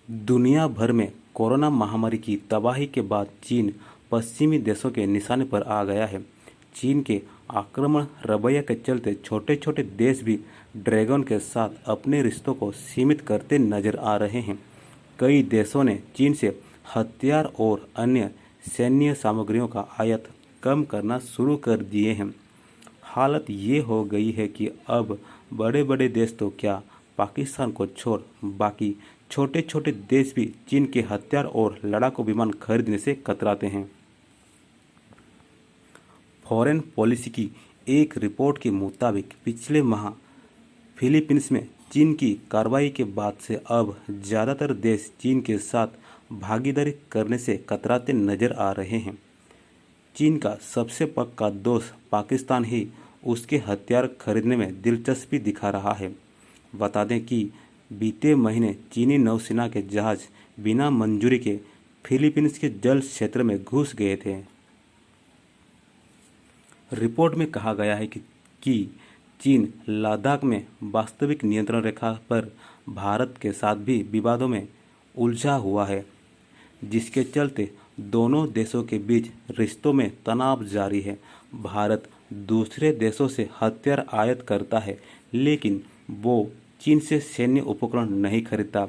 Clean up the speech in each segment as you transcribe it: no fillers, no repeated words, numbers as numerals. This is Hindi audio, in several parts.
दुनिया भर में कोरोना महामारी की तबाही के बाद चीन पश्चिमी देशों के निशाने पर आ गया है। चीन के आक्रामक रवैये के चलते छोटे छोटे देश भी ड्रैगन के साथ अपने रिश्तों को सीमित करते नजर आ रहे हैं। कई देशों ने चीन से हथियार और अन्य सैन्य सामग्रियों का आयात कम करना शुरू कर दिए हैं। हालत ये हो गई है कि अब बड़े बड़े देश तो क्या, पाकिस्तान को छोड़ बाकी छोटे छोटे देश भी चीन के हथियार और लड़ाकू विमान खरीदने से कतराते हैं। फॉरेन पॉलिसी की एक रिपोर्ट के मुताबिक पिछले माह फिलीपींस में चीन की कार्रवाई के बाद से अब ज़्यादातर देश चीन के साथ भागीदारी करने से कतराते नजर आ रहे हैं। चीन का सबसे पक्का दोस्त पाकिस्तान ही उसके हथियार खरीदने में दिलचस्पी दिखा रहा है। बता दें कि बीते महीने चीनी नौसेना के जहाज बिना मंजूरी के फिलीपींस के जल क्षेत्र में घुस गए थे। रिपोर्ट में कहा गया है कि चीन लद्दाख में वास्तविक नियंत्रण रेखा पर भारत के साथ भी विवादों में उलझा हुआ है, जिसके चलते दोनों देशों के बीच रिश्तों में तनाव जारी है। भारत दूसरे देशों से हथियार आयात करता है, लेकिन वो चीन से सैन्य उपकरण नहीं खरीदता।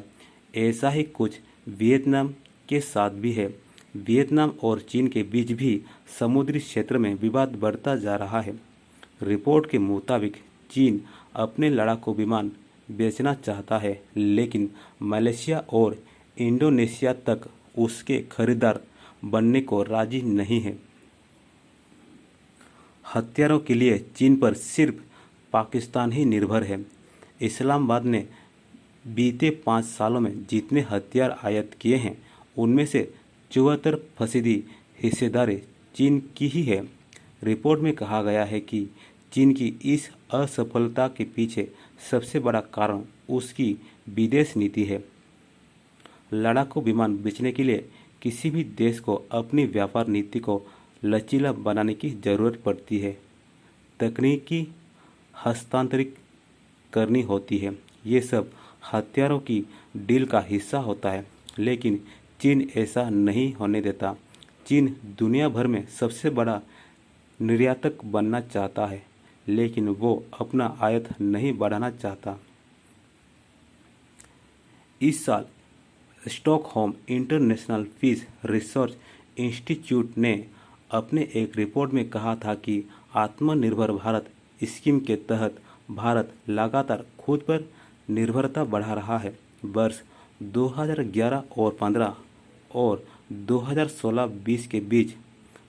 ऐसा ही कुछ वियतनाम के साथ भी है। वियतनाम और चीन के बीच भी समुद्री क्षेत्र में विवाद बढ़ता जा रहा है। रिपोर्ट के मुताबिक चीन अपने लड़ाकू विमान बेचना चाहता है, लेकिन मलेशिया और इंडोनेशिया तक उसके खरीदार बनने को राजी नहीं है। हथियारों के लिए चीन पर सिर्फ पाकिस्तान ही निर्भर है। इस्लामाबाद ने बीते 5 सालों में जितने हथियार आयात किए हैं, उनमें से 74% हिस्सेदारी चीन की ही है। रिपोर्ट में कहा गया है कि चीन की इस असफलता के पीछे सबसे बड़ा कारण उसकी विदेश नीति है। लड़ाकू विमान बेचने के लिए किसी भी देश को अपनी व्यापार नीति को लचीला बनाने की जरूरत पड़ती है। तकनीकी हस्तांतरित करनी होती है। ये सब हथियारों की डील का हिस्सा होता है, लेकिन चीन ऐसा नहीं होने देता। चीन दुनिया भर में सबसे बड़ा निर्यातक बनना चाहता है, लेकिन वो अपना आयात नहीं बढ़ाना चाहता। इस साल Stockholm International Peace Research Institute ने अपने एक रिपोर्ट में कहा था कि आत्मनिर्भर भारत स्कीम के तहत भारत लगातार खुद पर निर्भरता बढ़ा रहा है। वर्ष 2011 और 15 और 2016-20 के बीच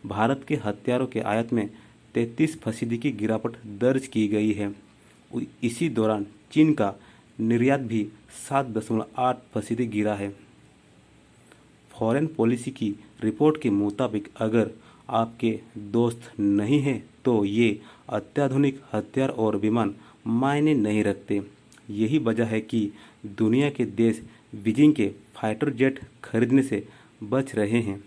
भारत के हथियारों के आयात में 33% की गिरावट दर्ज की गई है। इसी दौरान चीन का निर्यात भी 7.8% गिरा है। फॉरेन पॉलिसी की रिपोर्ट के मुताबिक अगर आपके दोस्त नहीं हैं, तो ये अत्याधुनिक हथियार और विमान मायने नहीं रखते। यही वजह है कि दुनिया के देश बीजिंग के फाइटर जेट खरीदने से बच रहे हैं।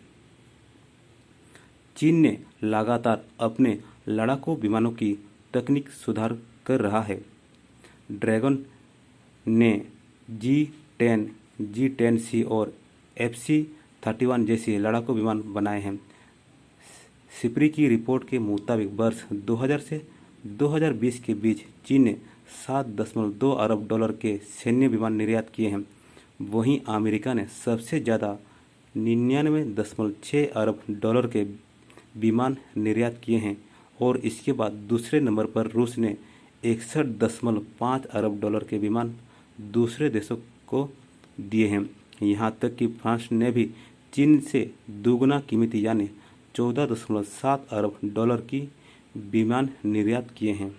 चीन ने लगातार अपने लड़ाकू विमानों की तकनीक सुधार कर रहा है। ड्रैगन ने G10, G10C और FC-31 जैसे लड़ाकू विमान बनाए हैं। सिप्री की रिपोर्ट के मुताबिक वर्ष 2000 से 2020 के बीच चीन ने $7.2 अरब के सैन्य विमान निर्यात किए हैं। वहीं अमेरिका ने सबसे ज़्यादा 99.6 अरब के विमान निर्यात किए हैं और इसके बाद दूसरे नंबर पर रूस ने 61.5 अरब के विमान दूसरे देशों को दिए हैं। यहाँ तक कि फ्रांस ने भी चीन से दोगुना कीमती यानी 14.7 अरब की विमान निर्यात किए हैं।